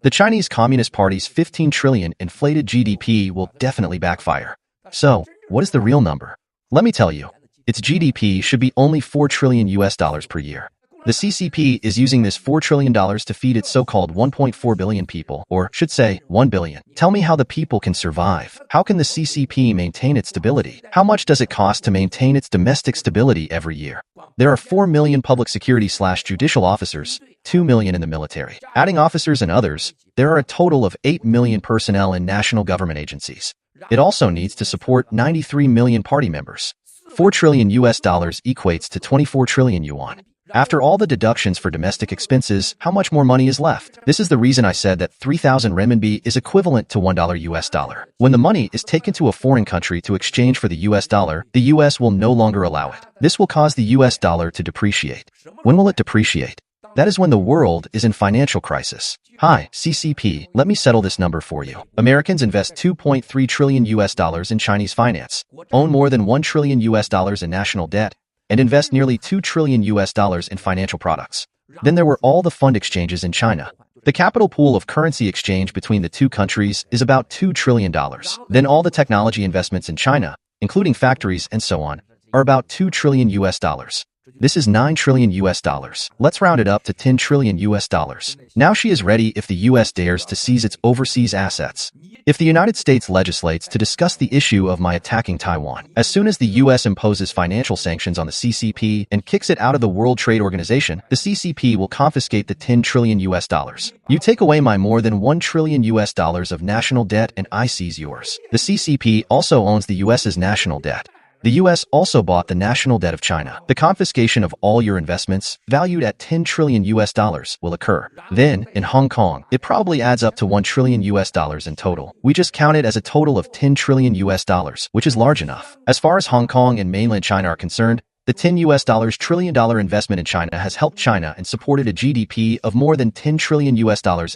The Chinese Communist Party's 15 trillion inflated GDP will definitely backfire. So, what is the real number? Let me tell you. Its GDP should be only $4 trillion per year. The CCP is using this $4 trillion to feed its so-called 1.4 billion people, or should say 1 billion. Tell me how the people can survive. How can the CCP maintain its stability? How much does it cost to maintain its domestic stability every year? There are 4 million public security/judicial officers, 2 million in the military. Adding officers and others, there are a total of 8 million personnel in national government agencies. It also needs to support 93 million party members. $4 trillion equates to 24 trillion yuan. After all the deductions for domestic expenses, how much more money is left? This is the reason I said that 3,000 renminbi is equivalent to $1. When the money is taken to a foreign country to exchange for the US dollar, the US will no longer allow it. This will cause the US dollar to depreciate. When will it depreciate? That is when the world is in financial crisis. Hi, CCP, let me settle this number for you. Americans invest $2.3 trillion in Chinese finance, own more than $1 trillion in national debt, and invest nearly $2 trillion in financial products. Then there were all the fund exchanges in China. The capital pool of currency exchange between the two countries is about $2 trillion. Then all the technology investments in China, including factories and so on, are about $2 trillion. This is $9 trillion. Let's round it up to $10 trillion. Now she is ready if the US dares to seize its overseas assets. If the United States legislates to discuss the issue of my attacking Taiwan, as soon as the US imposes financial sanctions on the CCP and kicks it out of the World Trade Organization, the CCP will confiscate the $10 trillion. You take away my more than $1 trillion of national debt and I seize yours. The CCP also owns the US's national debt. The US also bought the national debt of China. The confiscation of all your investments, valued at $10 trillion will occur. Then, in Hong Kong, it probably adds up to $1 trillion in total. We just count it as a total of $10 trillion, which is large enough. As far as Hong Kong and mainland China are concerned, the $10 trillion investment in China has helped China and supported a GDP of more than $10 trillion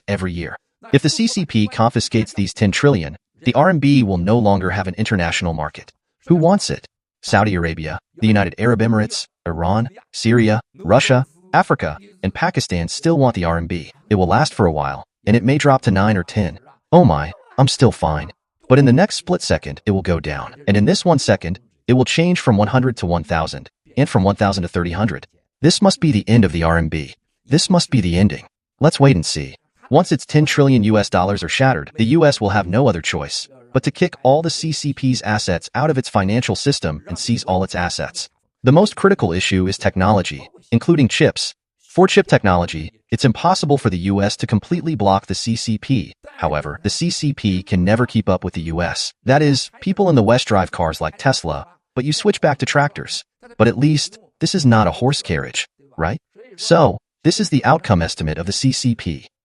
every year. If the CCP confiscates these $10 trillion, the RMB will no longer have an international market. Who wants it? Saudi Arabia, the United Arab Emirates, Iran, Syria, Russia, Africa, and Pakistan still want the RMB. It will last for a while, and it may drop to 9 or 10. Oh my, I'm still fine. But in the next split second, it will go down. And in this 1 second, it will change from 100 to 1,000, and from 1,000 to 300. This must be the end of the RMB. This must be the ending. Let's wait and see. Once its $10 trillion are shattered, the US will have no other choice but to kick all the CCP's assets out of its financial system and seize all its assets. The most critical issue is technology, including chips. For chip technology, it's impossible for the US to completely block the CCP. However, the CCP can never keep up with the US. That is, people in the West drive cars like Tesla, but you switch back to tractors. But at least, this is not a horse carriage, right? So, this is the outcome estimate of the CCP.